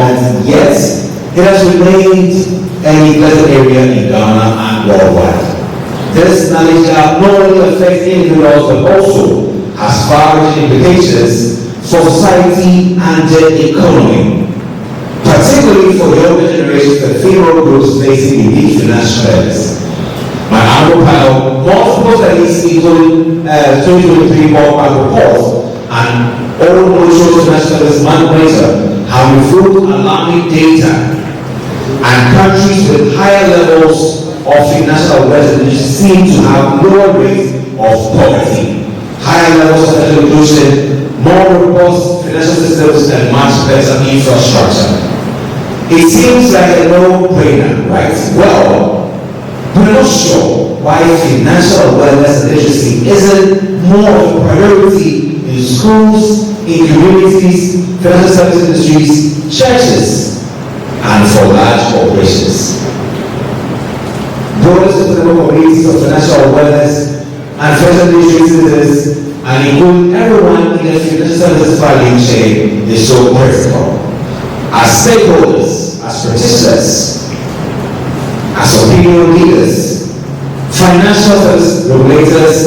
And yet, it has remained a neglected area in Ghana and worldwide. This knowledge gap not only affects individuals but also has far-reaching implications for society and the economy, particularly for younger generations and female groups facing unique financial challenges. My annual panel, multiple studies including 2023 World Bank report and all monitoring financial studies monitor have revealed alarming data, and countries with higher levels of financial awareness seem to have lower rates of poverty, higher levels of financial inclusion, more robust financial systems, and much better infrastructure. It seems like a no-brainer, right? Well, we're not sure why financial awareness and literacy isn't more of a priority in schools, in communities, financial service industries, churches, and for large corporations. Broader sustainable communities of financial awareness and financial literacy citizens, and include everyone in the financial services value chain, is so critical. As stakeholders, as participants, as opinion leaders, financial service regulators,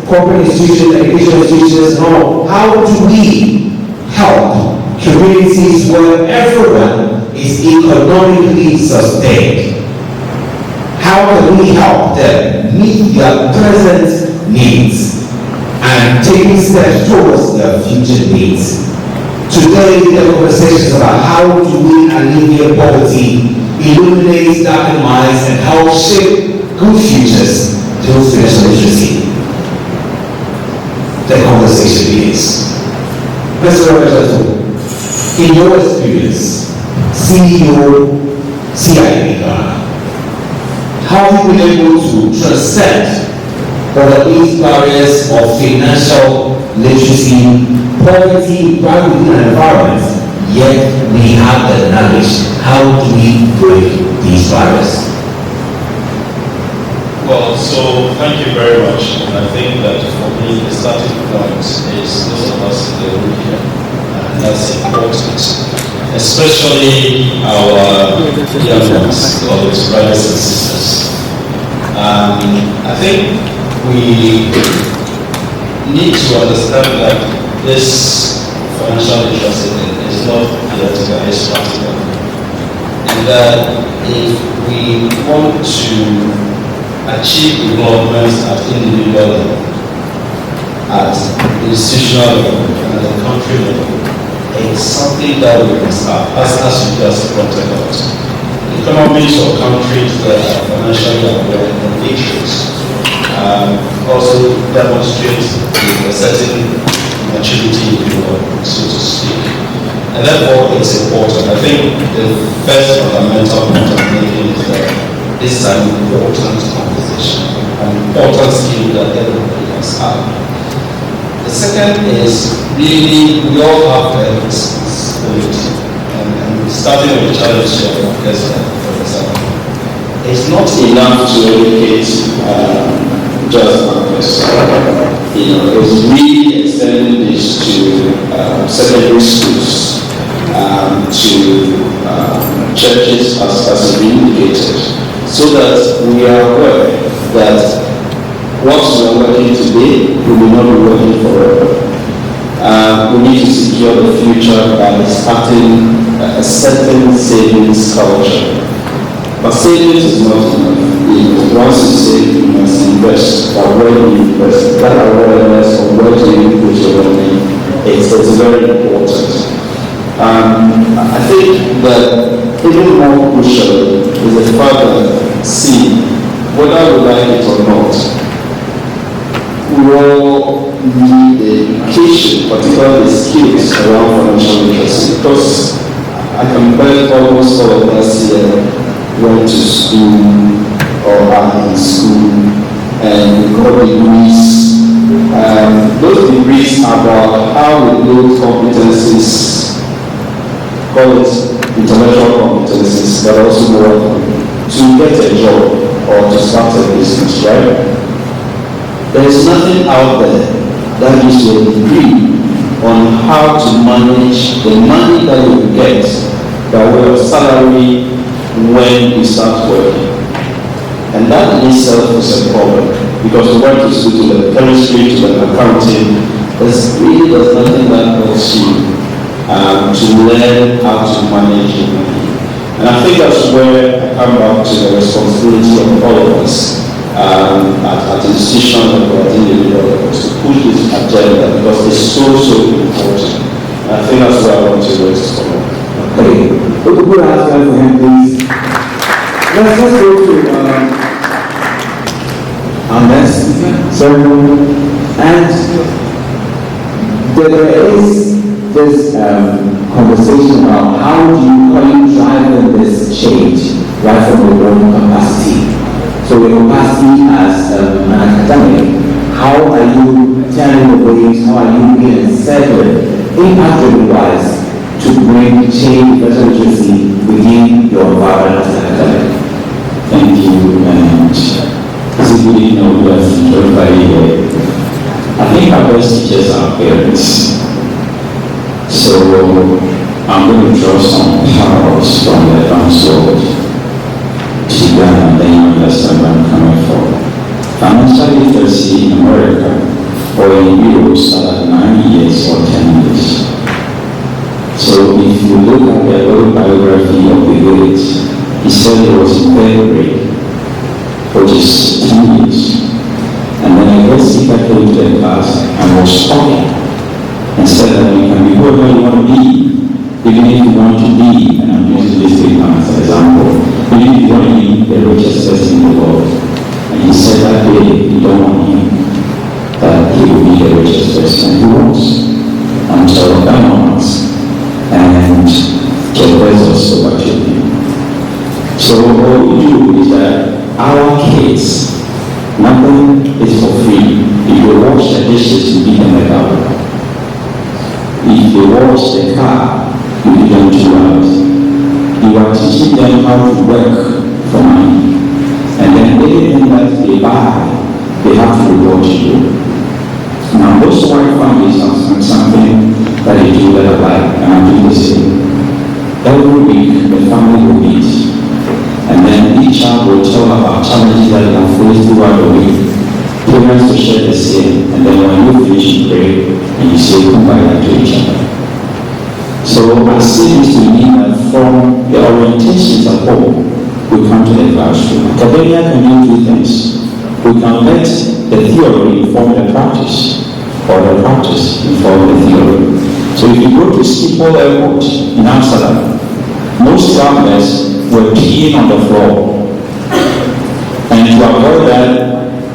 corporate institutions, educational institutions, know how do we help communities where everyone is economically sustained? How can we help them meet their present needs and taking steps towards their future needs? Today, there are conversations about how do we alleviate poverty, illuminate darkened minds, and help shape good futures through financial literacy. The conversation begins. Mr. Representative, in your experience, CEO, CIB Ghana, how have you been able to transcend all these barriers of financial literacy, poverty, right within an environment, yet we have the knowledge? How do we break these barriers? Well, so thank you very much. And I think that for me, the starting point is those of us in the room here. And that's important, especially our young ones, colleagues, brothers and sisters. I think we need to understand that this financial literacy is not theoretical, it's practical. And that if we want to achieve development at individual level, at institutional level, and at the country level, it's something that we can start, as you just pointed out. Economies of countries that are financially aware and literate also demonstrate a certain maturity in development, so to speak. And therefore, it's important. I think the first fundamental point I'm making is that this is an important conversation, an important skill that everybody has had. The second is really we all have a responsibility, and starting with the challenge here, for example, it's not enough to educate just bankers. It's really extending this to secondary schools, to churches, as indicated, so that we are aware that what we are working today we will not be working forever. We need to secure the future by starting a certain savings culture. But savings is not enough. Once you save, you must invest. But where do you invest? That awareness of where do you put your money, it's very important. I think that even more crucial is the fact that, see, whether we like it or not, we all need education, particularly skills around financial literacy, because I can bet almost all of us here went to school or are in school and got degrees. Those degrees are about how we build competencies, call it intellectual competencies, but also more to get a job or to start a business, right? There is nothing out there that gives you a degree on how to manage the money that you get by way of salary when we start working. And that in itself is a problem, because the work is good to the chemistry, to the accounting. Really there's nothing that helps you to learn how to manage your money. And I think that's where I come back to the responsibility of all of us at the institution that we are dealing with, to push this agenda, because it's so important. And I think that's where I want to raise from. Okay, put your hands for him, please. Let's go to our next ceremony. And there is this conversation about how you drive this change right from your own capacity. So your capacity as an academic, how are you telling the waves, how are you being incented, impact-wise, to bring change, better literacy within your environment as an academic? Thank you, and as you really know, we have everybody here. I think our best teachers are parents. So I'm going to draw some parallels from the advanced world to Ghana, and then you understand where I'm coming from. Financial literacy in America or in Europe started at 9 years or 10 years. So if you look at the autobiography of the village, he said it was in third grade, which is 10 years. And then a guest speaker came to the class and was talking and said that you can be whoever you want to be, even if you want to be, and I'm using this statement as an example, even if you want to be the richest person in the world. And he said that day, you don't want him, that he will be the richest person he wants until that moment. And get results over to him. So what we do is that our kids, nothing is for free. If you wash the dishes, you give them a dollar. If you wash the car, you give them $2. You are teaching them how to work for money. And then anything that they buy, they have to reward you. Now, most white families have something that they do that I like, and I do the same. Every week, the family will meet. And then each child will tell about challenges that they have faced throughout the week. Parents will share the same, and then when you finish, you pray, and you say goodbye to each other. So I see this to mean that from the orientations at home, we come to the classroom. Academia can do two things. We can let the theory inform the practice, or the practice inform the theory. So if you go to Schiphol Airport in Amsterdam, most travelers were peeing on the floor. And to avoid that,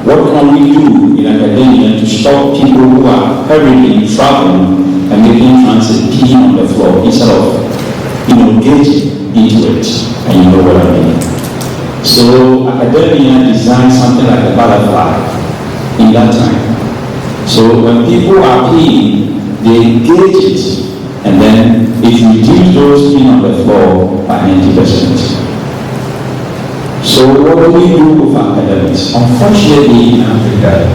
what can we do in academia to stop people who are hurriedly traveling and making transit peeing on the floor instead of, getting into it? And you know what I mean. So academia designed something like a butterfly in that time. So when people are peeing, they engage it, and then it reduces those peeing on the floor by 90%. So what do we do with academics? Unfortunately, in Africa,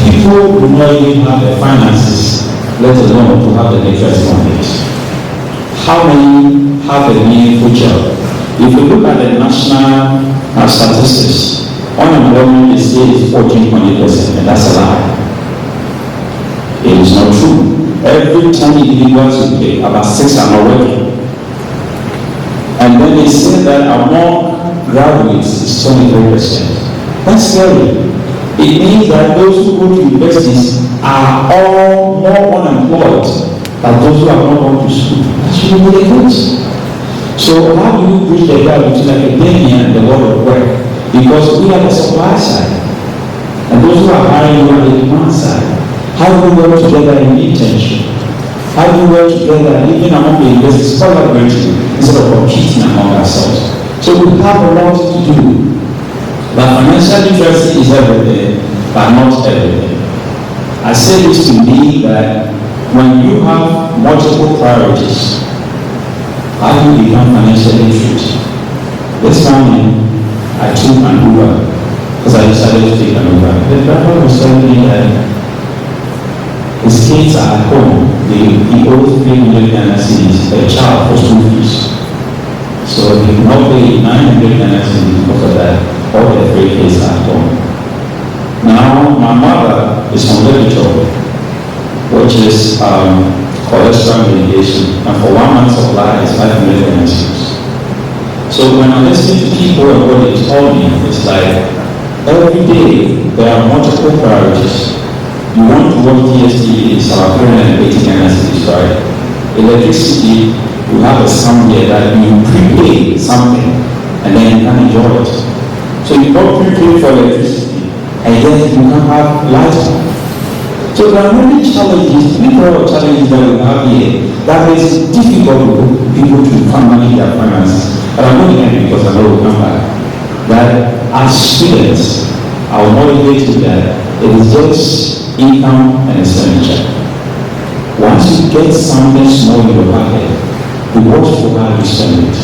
people do not even have the finances, let alone to have the literacy on it. How many have a meaningful job? If you look at the national statistics, unemployment is 14.8%, and that's a lie. It is not true. Every 10 individuals you pay, about 6 are not working. And then they say that among graduates is 23%. That's scary. It means that those who go to universities are all more unemployed than those who have not gone to school. That's really the case. So how do you bridge the gap between academia and the world of work? Because we are the supply side, and those who are hiring you are the demand side. How do we work together in internship? How do we work together even among the universities, collaborating instead of competing among ourselves? So we have a lot to do. But financial literacy is everything, but not everything. I say this to mean that when you have multiple priorities, how do you become financially literate? This morning, I took an Uber because I decided to take an Uber. The driver was telling me that his kids are at home. He owes 300 Ghana cedis per child for school fees. So they not pay 900 Ghana cedis because of that. All the 3 kids are gone. Now, my mother is on Lipitor, which is cholesterol medication, and for 1 month supply is 500 Ghana cedis. So when I listen to people and what they told me, it's like every day there are multiple priorities. You want to watch DSTV, it's about 380 Ghana cedis, right? Electricity, you have a sum here that you prepay something and then you can enjoy it. So you don't prepay for electricity and then you can have light. So there are many challenges, people challenges that we have here that makes it difficult for people to manage their finances. But I'm not here because I know we'll come back. That as students, I will motivate you that it is just income and expenditure. Once you get something small in your pocket, you watch for how you spend it.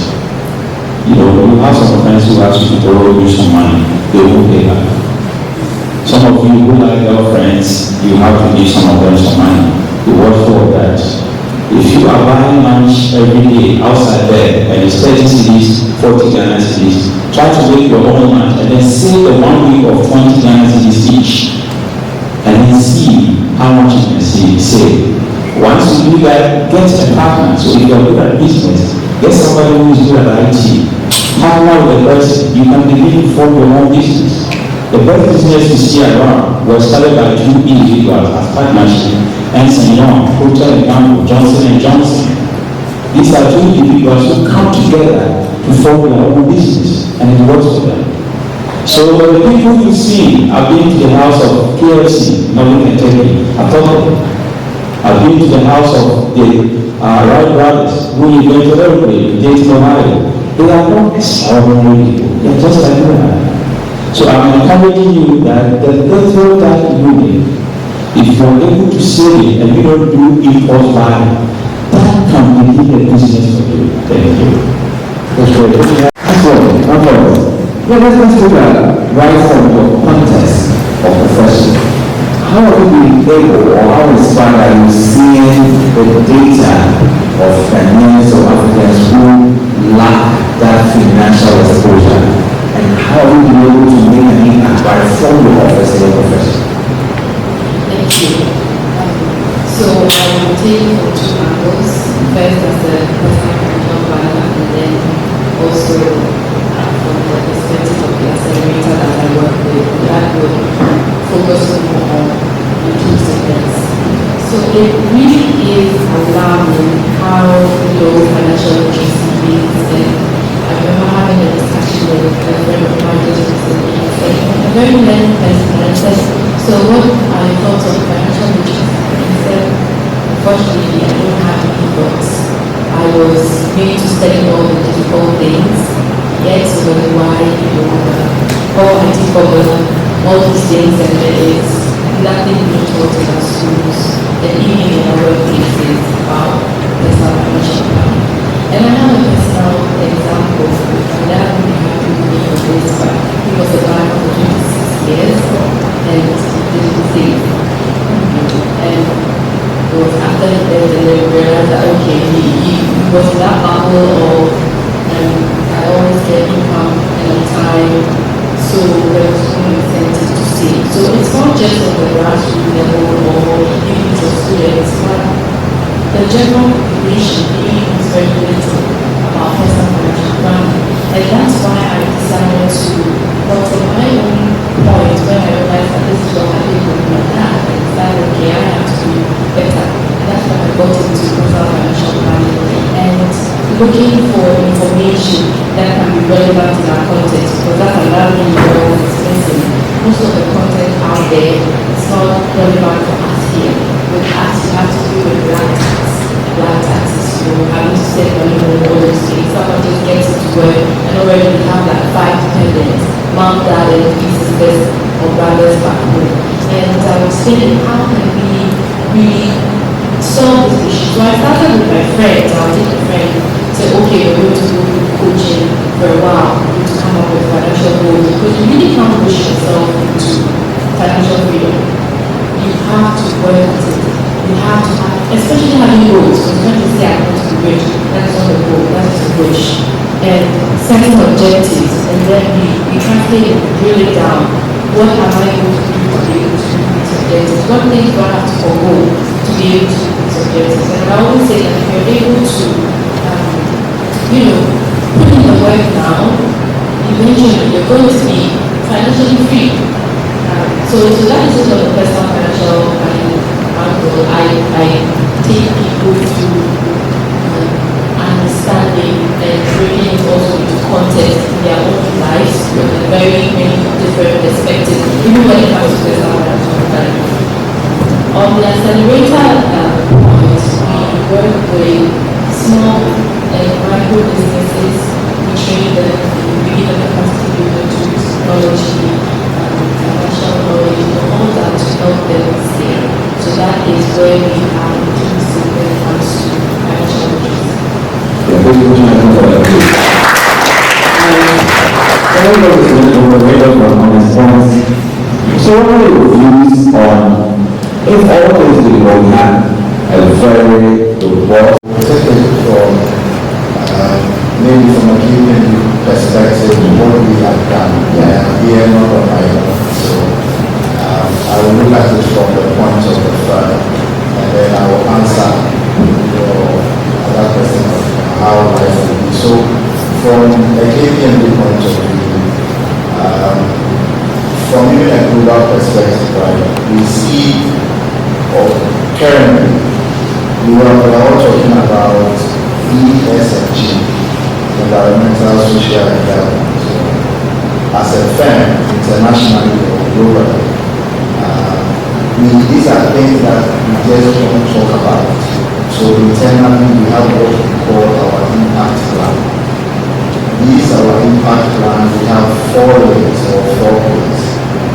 You know, you have some friends who ask you to borrow you some money, they won't pay back. Some of you who like girlfriends, you have to give some of them some money. You watch for that. If you are buying lunch every day outside there and it's 30 cedis, 40 Ghana cedis, try to make your own lunch and then save the 1 week of 20 Ghana cedis each. And then see how much you can save. Once you do that, get a partner. So if you are good at business, get somebody who is good at IT. Partner with the person, you can begin to form your own business. The best business you see around was started by 2 individuals as partnership. Ernst & Young, Procter & Gamble, Johnson & Johnson. These are 2 individuals who come together to form their own business, and it works for them. So the people you see, I've been to the house of KFC, Northern Kentucky, I've been to the house of the Wright brothers, who invented everything in Dayton, Ohio. They are not extraordinary people. They're just like that. So I'm encouraging you that the little that you need, if you are able to save it and you don't do impulse buying, that can be a business for you. Thank you. Okay. Let's do that right from your context of profession. How have you been able, or how inspired are you seeing the data of Ghanaians or Africans who lack that financial exposure? And how have you been able to make an impact by from your office in your profession? Thank you. So I will take from 2 angles. First as a personal financial planner, and then also from the perspective of the accelerator that I work with, that would focus more on the 2 segments. So it really is alarming how low financial literacy is. And I remember having a discussion with a friend of mine just recently, saying, a very learned person, and I said, so what I thought of financial literacy? He said, unfortunately, I don't have any thoughts. I was made to study all the difficult things, yet so why all I did for all these things, and there is nothing being taught in our schools, and even in our workplaces about personal financial planning. And I have a personal example, and that really happened to me for this, but he was a guy for 26 years, and didn't save. And it was after he left, and then we realized that, okay, he was in that bubble of, I always get income and on time, so there was no incentive to save. So it's not just on the grassroots level or individual students, but the general population really is very little about personal financial planning. And that's why I decided to, but from my own point, when I realized that this is what I did with my dad, I decided, okay, I have to do better. And that's when I got into personal financial planning and looking for information that can be relevant in our context, because that's another thing we're always experiencing. Most of the content out there is not relevant for us here. With us, you have to do with black taxes, having to save money on all those things. Someone just gets into work and already we have like 5 dependents, mom, dad, and 3 sisters or brothers back home. And I was thinking, how can we really solve this issue? So I started with my friends. I'll take a friend, say, okay, we're going to go through coaching for a while, we're going to come up with financial goals, because you really can't push yourself into financial freedom. You have to work at it. You have to have, especially having goals, because when you say I'm going to be rich, that's not a goal, that's a wish. And and setting objectives, and then we translate it, drill it down. What am I going to do to be able to meet these objectives? What things do I have to forgo to be able to meet these objectives? And I always say that if you're able to, put in the work now, eventually you're going to be financially free. So that is sort of the personal financial planning angle. I take people to understanding and bringing it also into context in their own lives with very many different perspectives, even when it comes to personal financial planning. On the accelerator point, we work with small and micro businesses. We train them, we give them capacity building tools, technology, financial knowledge, all that to help them scale. So that is where we have inclusive when it comes to financial literacy. So what are your views on if all things being well, we have a very robust maybe from a human perspective, what we have done here, not on my own. So I will look at it from the point of the firm, and then I will answer your other question of how life will be. So from a KPMG point of view, from even a global perspective, right, we see, or currently, we are all talking about ESG, environmental, social, and governance. So, as a firm, internationally or globally, these are things that we just don't talk about. So internally, we have what we call our impact plan. These are our impact plan. We have 4 layers or 4 pillars: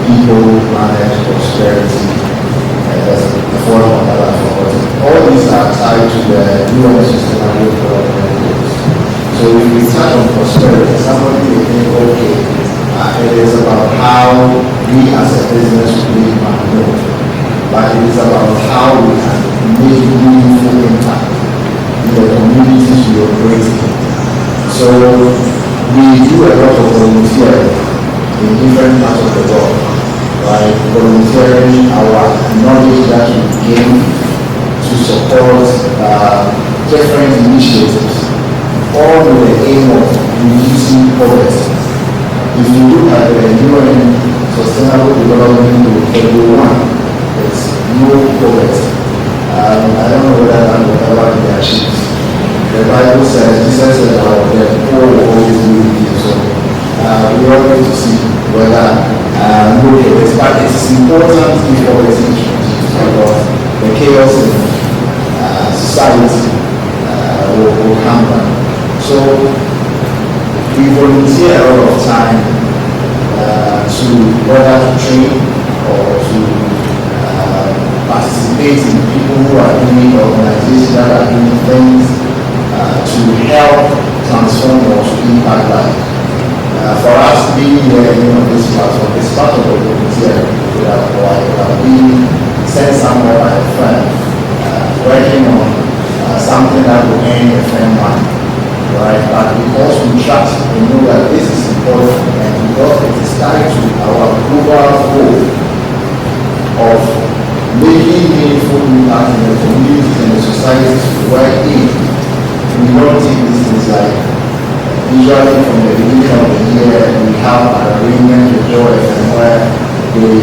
people, planet, prosperity, and there's the 4th one that I've forgotten. All these are tied to the UN Sustainable Development Goals. So if we start on prosperity, somebody may think, okay, it is about how we as a business will make money. No. But it is about how we can make meaningful impact in the communities we operate in. So we do a lot of volunteering in different parts of the world, right? Volunteering our knowledge that we gain to support different initiatives, all with the aim of reducing poverty. If you look at the UN Sustainable Development Goal, every one, it's no poverty. I don't know whether that will ever be achieved. The Bible says, Jesus said, the poor will always be with you. So we are going to see whether no poverty. But it is important if poverty is reduced because the chaos in society will come down. So we volunteer a lot of time to whether to train or to participate in people who are doing organizations that are doing things to help transform or to impact life. For us being here, this platform is part of the volunteer or being sent somewhere by a friend working on something that will earn a friend money. Right, but because we trust and know that this is important, and because it is tied to our global goal of making meaningful impact in the communities and the societies we work in, we don't take these things like usually from the beginning of the year we have an agreement with Joy and where they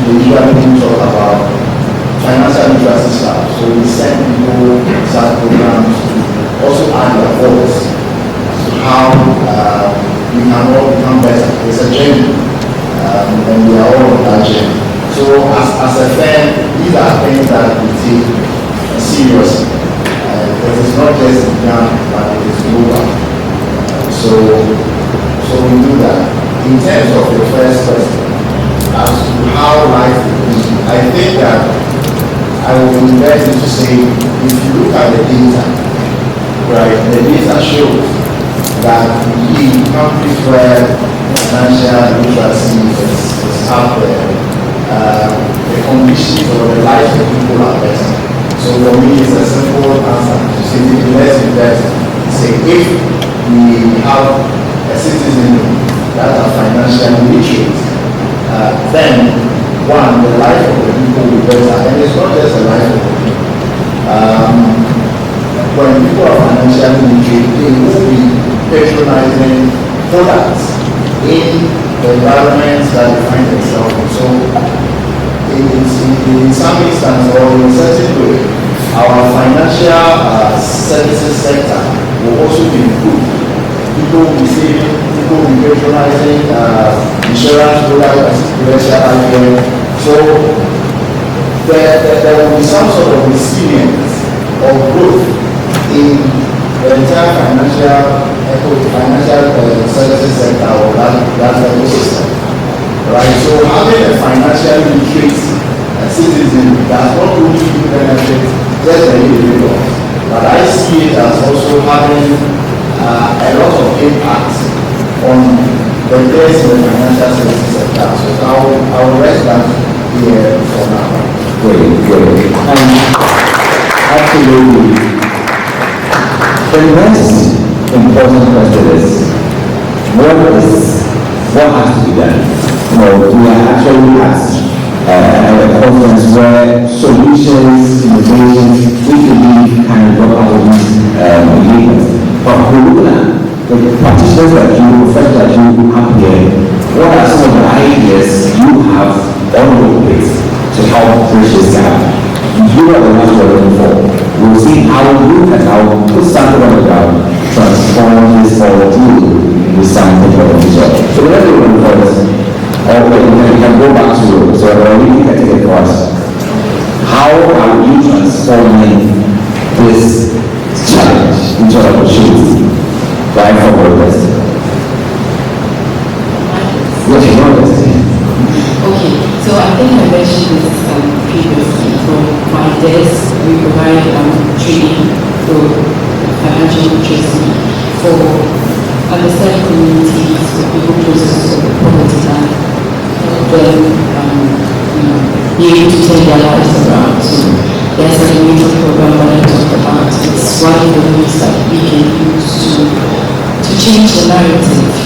usually do talk about financial literacy stuff. So we send people such programs to also add their voice to how we can all become better. It's a journey, and we are all on that journey. So as a firm, these are things that we take seriously. It is not just Ghana, but it is global. So we do that. In terms of your first question, as to how life will be, I think that I will invite you to say, if you look at the data, right, the data shows that in countries where financial literacy is out there, the conditions or the lives of people are better. So for me, it's a simple answer to say, let's invest. Say, if we have a citizen that are financially literate, then one, the life of the people will be better, and it's not just the life of the people. When people are financially literate, they will be patronizing products in the environments that they find themselves in. So, in some instance or in a certain way, our financial services sector will also be improved. People will be saving, people will be patronizing insurance products, prudential idea. So there will be some sort of resilience or growth in the entire financial services sector or that ecosystem. Right? So having a financially literate citizen does not only benefit just the individual, but I see it as also having a lot of impact on the best in the financial services sector. So I will rest that here for now. Great. Absolutely. The next important question is, what has to be done? We are actually at a conference where solutions, innovations, we believe can drop out of these behaviors. But the practitioners that you, professors that you have here, what are some of the ideas you have on your plate to help bridge this gap? You are the ones we're looking for. We'll see how you can now put something on the ground, transform this forward into something for the future. So whatever you want for us, or we can go back to, so we can take it for us. How are you transforming this challenge into an opportunity? Right for progress. What you want to say? Okay, so I think I mentioned this previously. From my desk, we provide training for financial literacy for understanding communities, for people closest to poverty line, help them be able to turn their lives around. So there's an amazing program that I talked about. It's one of the ways that we can use to change the narrative.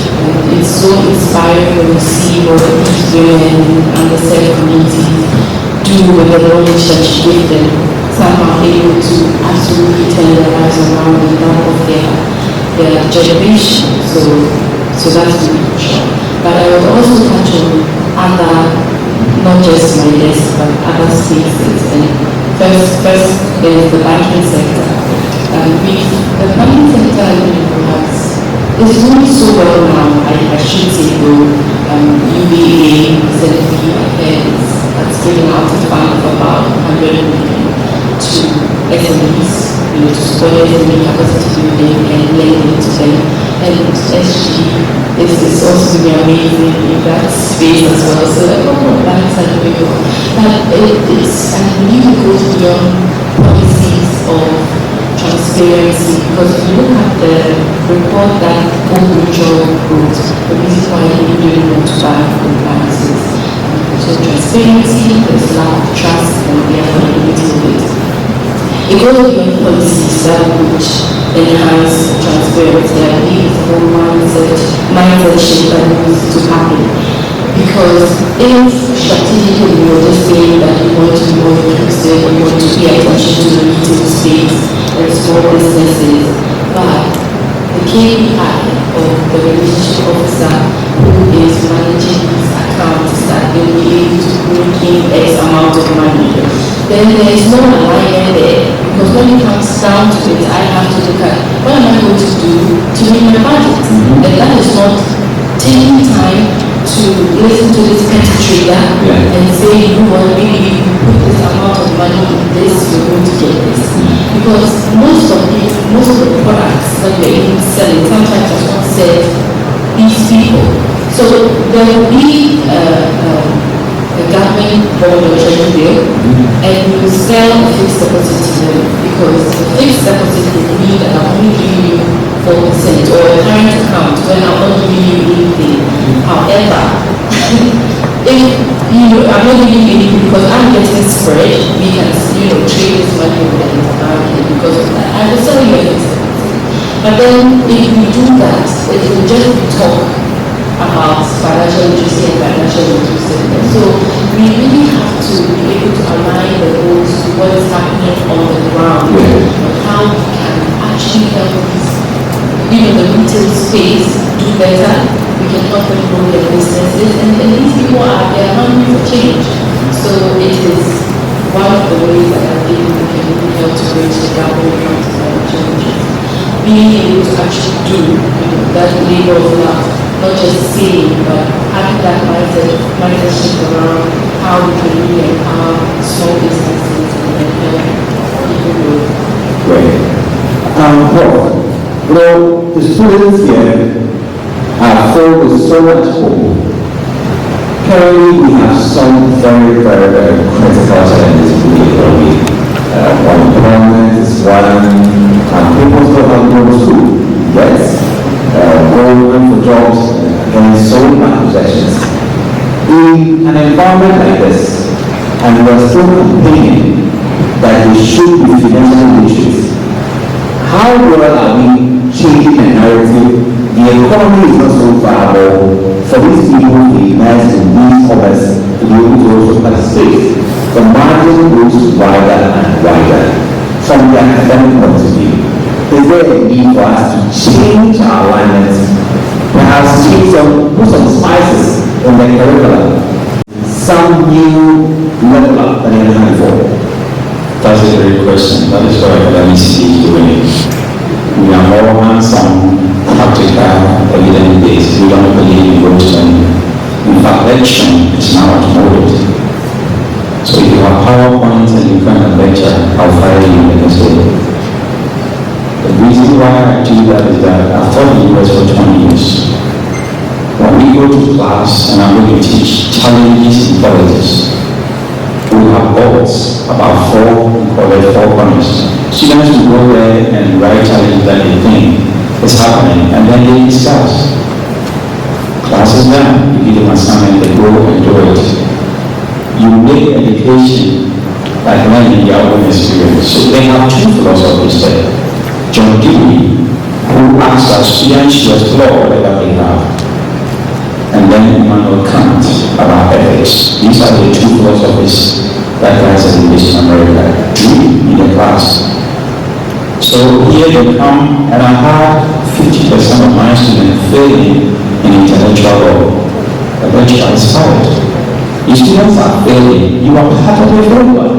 It's so inspiring when you see what these women and the underserved communities do with the knowledge that you give them. Some are able to absolutely turn their lives around in that of their generation. So that's really crucial. But I would also touch on other, not just my desk, but other spaces. And first is the banking sector. The banking sector is doing so well now. I should say though, UBA recently has given out a fund of about 100 million to SMEs, to support SME capacity building and lending to them. And SG is also really amazing in that space as well. So a couple of banks are doing well. But it's, I believe it goes beyond policies of transparency, because if you look at the report that Old Mutual wrote, the reason why we didn't want to buy from banks is so transparency, there's lack of trust, and the affordability of it. It goes beyond policies that would enhance transparency. I believe it's the mindset shift that needs to happen. Because if strategically you're just saying that you want to be more inclusive, you want to pay attention to the retail space and small businesses, but the KPI of the relationship officer who is managing these accounts that they will be able to bring in X amount of money, then there is no alignment there. Because when it comes down to it, I have to look at what am I going to do to meet my budget. And that is not taking time to listen to this petty trader and say, you know what, maybe you put this amount of money in this, you're going to get this. Because most of the products that we're even selling sometimes are not said these people. So there will be a government bond or treasury bill, and you will sell a fixed deposit to them, because the fixed deposit will mean that I'm only giving you 4%, or a current account when I'm not giving you anything. However, if I'm not giving you anything because I'm getting spread, we can trade this money with the market because of that. I will sell you a fixed deposit. But then if we do just be talk about financial literacy and financial inclusiveness. So we really have to be able to align the goals to what is happening on the ground, and how we can actually help these, the retail space do better. We can help them grow their businesses, and these people they're hungry for change. So it is one of the ways that I think we can really help to bridge the gap when it comes to financial literacy. Being able to actually do that labor of love, not just saying, but having that mindset shift around how we can really empower small businesses and then help people grow. Great. The students here are filled with so much hope. Currently, we have some very, very, very critical challenges in the economy. Unemployment is one, and people still have to go to school. Yes, going for jobs, again, so many possessions. In an environment like this, and we are still campaigning that we should be financially literate, how well are we changing the narrative? The economy is not so viable for these people to invest in these others to be able to also participate. The margin goes wider and wider. From the academic point of view, is there a need for us to change our alignment, perhaps put some spices in the curriculum, some new level up than you had before? That's a great question. That is what academics is doing. We are more hands-on, practical, evidence-based. We don't believe in rote. In fact, lecturing is now outmoded. So if you have PowerPoint and you can lecture, I'll fire you the next day. The reason why I do that is that I've taught in the US for 20 years. When we go to class and I'm going to teach challenges in politics, we have boards, about 4 corners. Students will go there and write challenges that they think is happening, and then they discuss. Class is done, you give them assignment, they go and do it. You make education like learning your own experience. So they have 2 philosophies there. John Dewey, who asks that students should explore whatever they have. And then Immanuel Kant about ethics. These are the 2 philosophies that guys in English in America do in the class. So here they come, and I had 50% of my students failing in intellectual law. The lecturer is fired. If students are failing, you are part of the failure.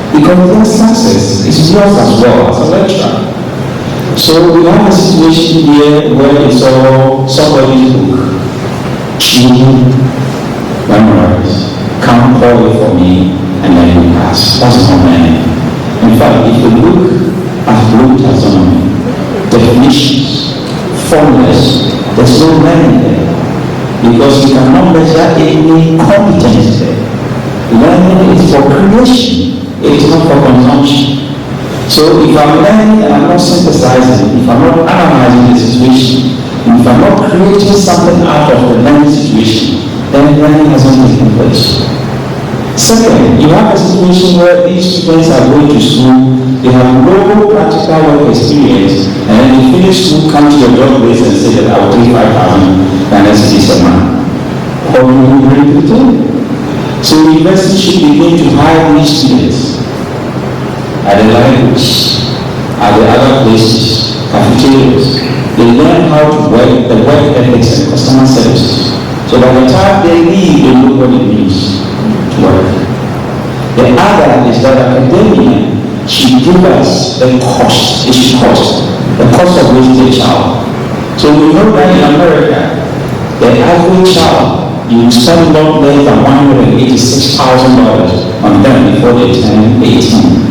Because their success is yours as well as a lecturer. So we have a situation here where we saw somebody's book, cheating, memorize, come call it for me, and then you pass. That's not learning. In fact, if you look at blue taxonomy, definitions, formulas, there's no learning there. Because you cannot measure any competence there. Learning is for creation, it is not for consumption. So if I'm learning and I'm not synthesizing, if I'm not analyzing the situation, if I'm not creating something out of the learning situation, then learning hasn't taken place. Second, you have a situation where these students are going to school, they have no practical work experience, and then they finish school, come to your job base and say that I will take 5,000 and that's a month. Or you will bring it in. So the university should begin to hire these students at the libraries, at the other places, cafeterias. They learn how to work, the work ethics and customer services. So by the time they leave, they know what it means to work. The other is that academia should give us the cost, it should cost, the cost of raising a child. So we know that in America, the average child, you spend not less than $186,000 on them before they turn 18.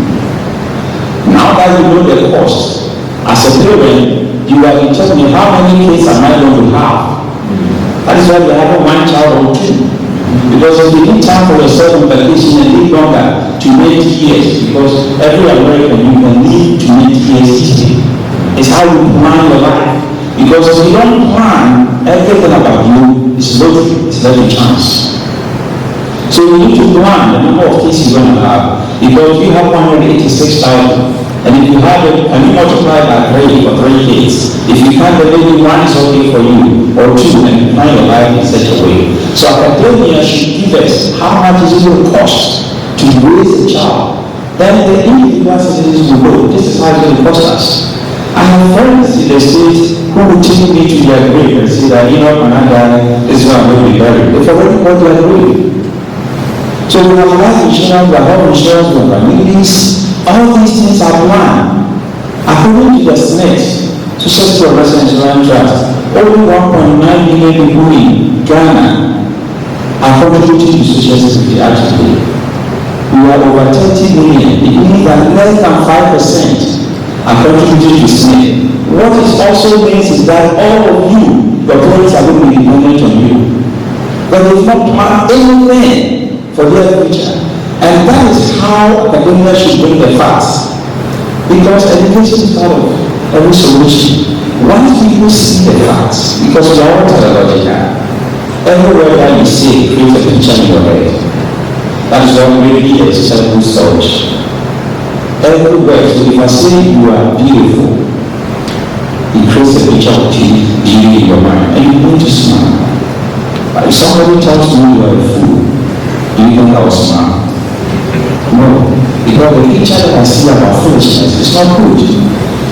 Now that you know the cost, as a parent, you are determining how many kids am I going to have. That is why we have 1 child or 2. Because if you need time for yourself on vacation and live longer to 80 years, because every American you can live to 80 years easily. It's how you plan your life. Because if you don't plan, everything about you is lottery, it's not a chance. So you need to plan the number of kids you're going to have. Because you have 186,000, And if you have it, and you multiply by 3 for 3 kids, if you can't, then maybe 1 is okay for you, or 2, and plan your life in such a way. So academia should give us how much is it going to cost to raise a child. Then the individual citizens will know this is how it's going to cost us. I have friends in the States who will take me to their grave and say that, you know, when I die, this is how I'm going to be buried. They've already got their grave. So we have life insurance, we have health insurance, we have annuities. All these things are planned. According to the SNET, Social Security Resident Insurance Trust, only 1.9 million people in Ghana are contributing to social security actually. We are over 30 million. It means that less than 5% are contributing to SNET. What it also means is that all of you, your parents are going to be dependent on you. But they've not planned anything for their future. And that is how academia should bring the facts. Because education is part of every solution. Once people see the facts, because we are all teleological, everywhere that you see creates a picture in your head. That is what really a circle search. Everywhere, so if I say you are beautiful, it creates a picture of beauty in your mind, and you need to smile. But if somebody tells me you are a fool, do you think I will smile? No, because the picture that I see about foolishness is not good.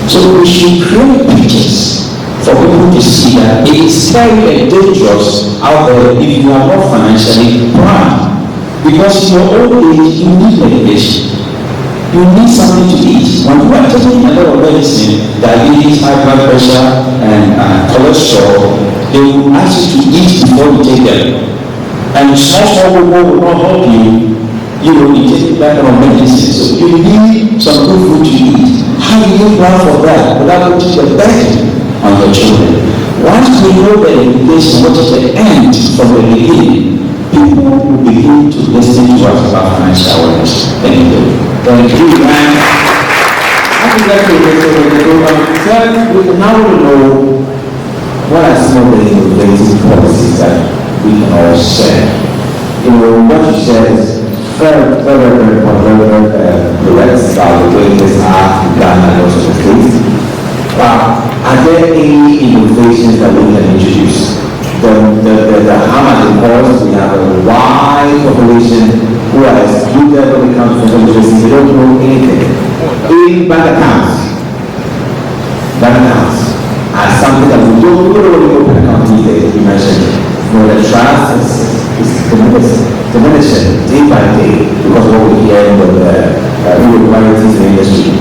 So we should create pictures for people to see that it is scary and dangerous out there if you are not financially planned. Because in your old age, you need medication. You need something to eat. When you are taking a lot of medicine, diabetes, high blood pressure, and cholesterol, they will ask you to eat before you take them. And small people will not help you. You know, you take that kind of medicine. So you need some good food to eat. How do you plan for that without putting the burden on your children? Once we know the implication, what is the end from the beginning, people will begin to listen to us about financial awareness. Thank you. Thank you, man. I think that's what we now know what are some of the innovative policies that we can all share. You know, what you said is very correct about the way this are in Ghana and also the States. Are there any innovations that we can introduce? The harm at the course, we have a wide population who are excluded when it comes to literacy. They don't know anything. In bank accounts are something that we don't really open accounts these days, you mentioned. You know, the trust is diminishing day by day because of what we hear in the irregularities in the industry.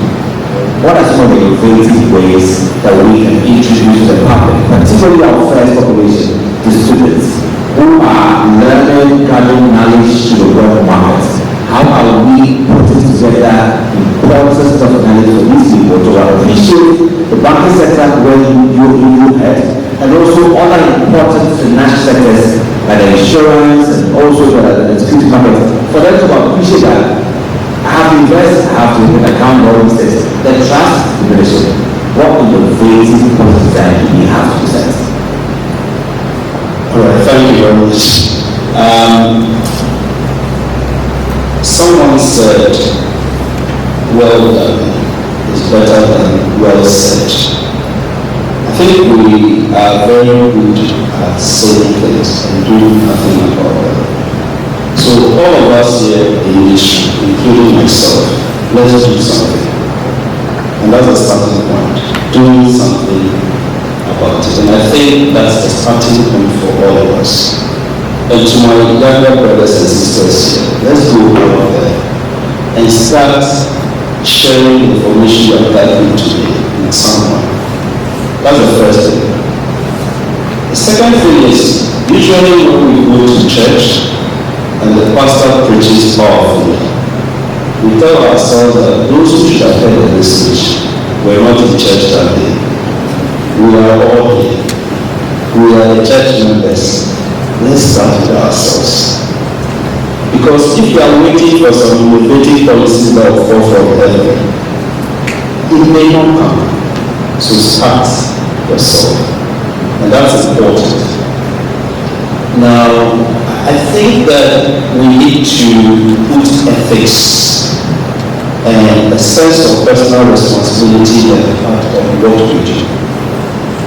What are some of the innovative ways that we can introduce to the public, particularly our first population, the students, who are learning, gathering knowledge to the world market? How are we putting together important of knowledge for these people to appreciate the banking sector where you head, and also other important financial sectors like the insurance and also the security market, for them to appreciate that I have to invest, I have to account all these things. The trust diminishes. What innovative policies that we have to set? All right, thank you very much. Someone said, well done is better than well said. I think we are very good at saying things and doing nothing about them. So all of us here in this, including myself, let's do something. And that's the starting point, doing something about it. And I think that's the starting point for all of us. And to my younger brothers and sisters here, let's go out there and start sharing information you have gathered today with someone. That's the first thing. The second thing is, usually when we go to church and the pastor preaches powerfully, we tell ourselves that those who should have heard the message were not in church that day. We are all here. We are the church members. Let's start with ourselves. Because if you are waiting for some innovative policies that will fall from heaven, it may not come. So start yourself. And that's important. Now, I think that we need to put ethics and a sense of personal responsibility on the part of what we do.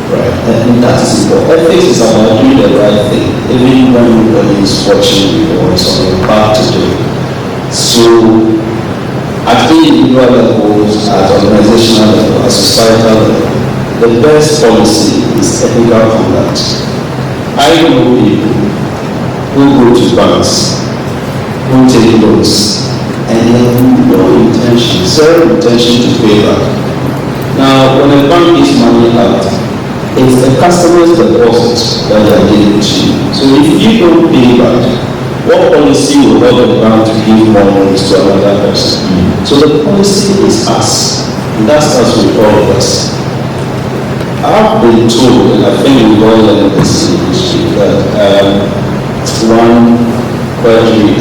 Right, and that is important. Ethics is about doing the right thing, even when nobody is watching you or it's on your path to do. So, at the individual levels, at organizational level, at societal level, the best policy is ethical conduct. I know people who go to banks, who take loans, and they have no intention, zero intention to pay back. Now, when a bank gives money out, it's the customer's deposit that they are giving to you. So if you don't pay back, what policy will help the bank to give more money to another person? So the policy is us, and that's us with all of us. I've been told, and I think we all learned this in history, that one clergy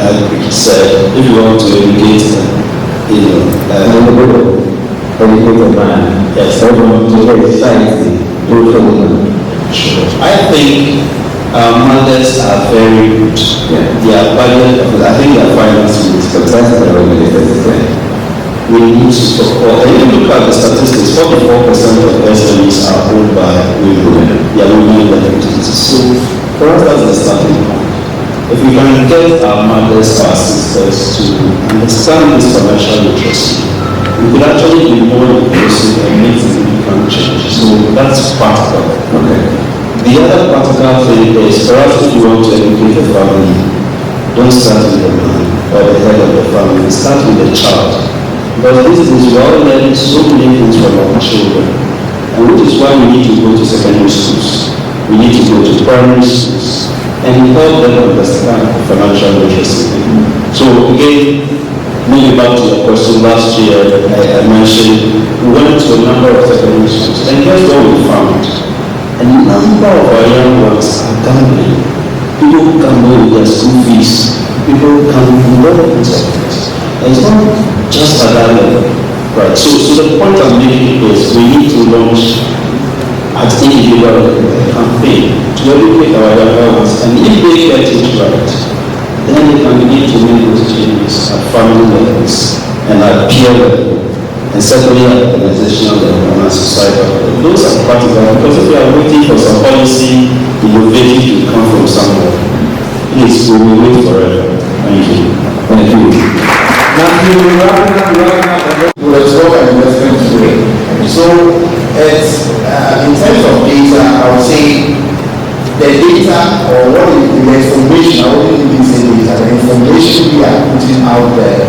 said, if you want to educate them, educate a man. Yes. Everyone to get society. Sure. I think mothers are very good. Yeah. They are budget, I think they are finance ministers. That's the way We need to support. And if you look at the statistics, 44% of SMEs are owned by women. They are women entities. So for us, that's the starting point. If we can get our mothers, our sisters to understand this financial literacy, we could actually be more inclusive and make significant change. So that's practical. Okay. The other practical thing is, for us, if you want to educate the family, don't start with the man or the head of the family. Start with the child. Because these days we all learn so many things from our children. And which is why we need to go to secondary schools. We need to go to primary schools and help them understand financial literacy. So again, maybe back to your question, last year I mentioned we went to a number of secondary schools, and guess what we found? A number of our young ones are gambling. People who gamble with their school fees. People who gamble with a lot of things. And it's not just at that level. Right. So the point I'm making is we need to launch at individual level a campaign to educate our younger ones, and if they get it right, then they can begin to make those changes at family levels and at peer level, and certainly at organizational level and at societal level. Those are practical, because if you are waiting for some policy innovative to come from somewhere, please, we will wait forever. Thank you. Thank you. Let's talk about investment today. So, it's, in terms of data, I would say the data or what is the information, I wouldn't even say data, the information we are putting out there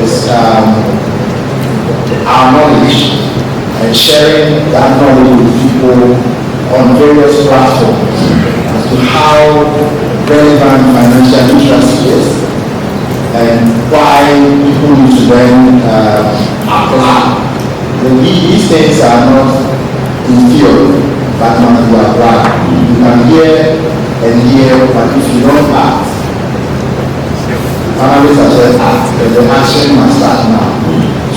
is our knowledge and sharing that knowledge with people on various platforms as to how relevant financial literacy is and why people need to then apply. These things are not in theory, but must be applied. You can hear and hear, but if you don't act, analysts have said act, and the action must start now.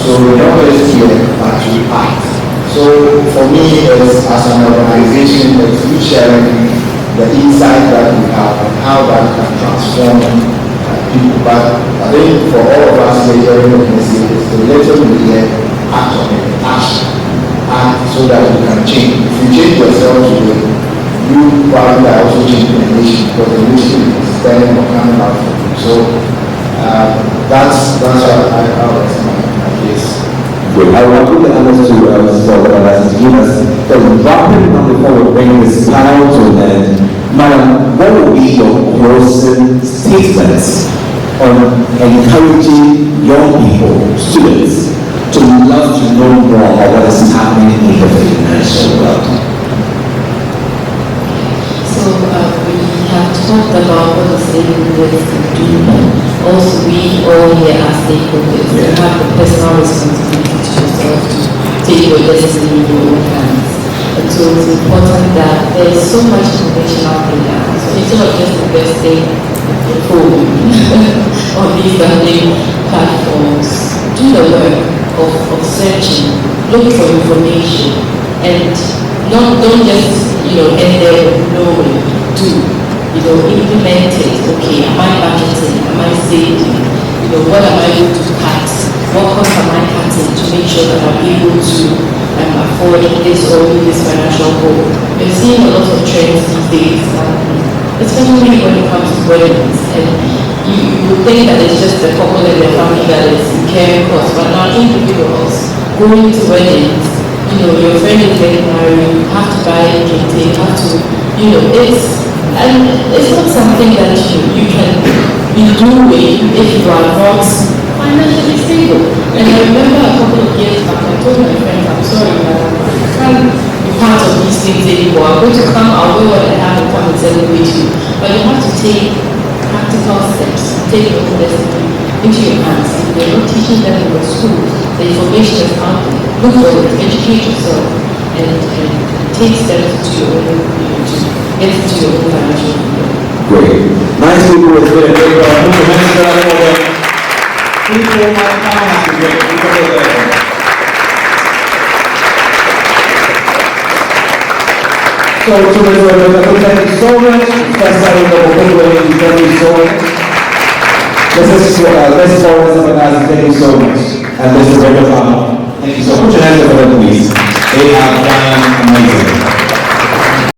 So we don't just hear, but we act. So for me, as an organization, it's we sharing the insight that we have and how that can transform people. But I think for all of us here, it's the little we hear, act on it, action. Act so that you can change. If you change yourself today, you probably are also changing the nation, because the nation is standing or coming out from you. So that's what I was my case. Good. I will put the others to for the give us the rapid number before we bring this panel to an end. Madam, what will be your closing statements on encouraging young people, students, to love to know more about what is happening in the financial world? So we have talked about what the saving rates can do. Also, we all here are stakeholders. You have the personal responsibility to yourself to take your destiny in your own hands. And so it's important that there is so much information out there now. So instead of just investing your phone on these gambling platforms, do the work of searching, look for information, and don't just end there with knowing. Do implement it. Okay, am I budgeting? Am I saving? What am I going to cut what cost am I cutting to make sure that I'm able to afford this or meet this financial goal. We're seeing a lot of trends these days, especially when it comes to weddings. And you would think that it's just the couple and their family that is incurring costs, but now individuals going to weddings, your friend is getting married, you have to buy a gift, you have to, it's not something that you can be doing if you are not financially stable. And I remember a couple of years back, I told my friends, I'm sorry, but I can't be part of these things anymore. I'm going to come, I'll do what I have and come and celebrate you. But you have to take practical steps, take your destiny into your hands. If they're not teaching them in the school, the information is out there. Look for it, educate yourself, and take steps to your own, to get into your own financial freedom. Great. Nice people with good. Put your hands down for them. People like finance is great. People are there. So, thank you so much. First time thank you so much. This is thank you so much. And this is very fun. Thank you so much. Put your hands up for them, please. They have done amazing.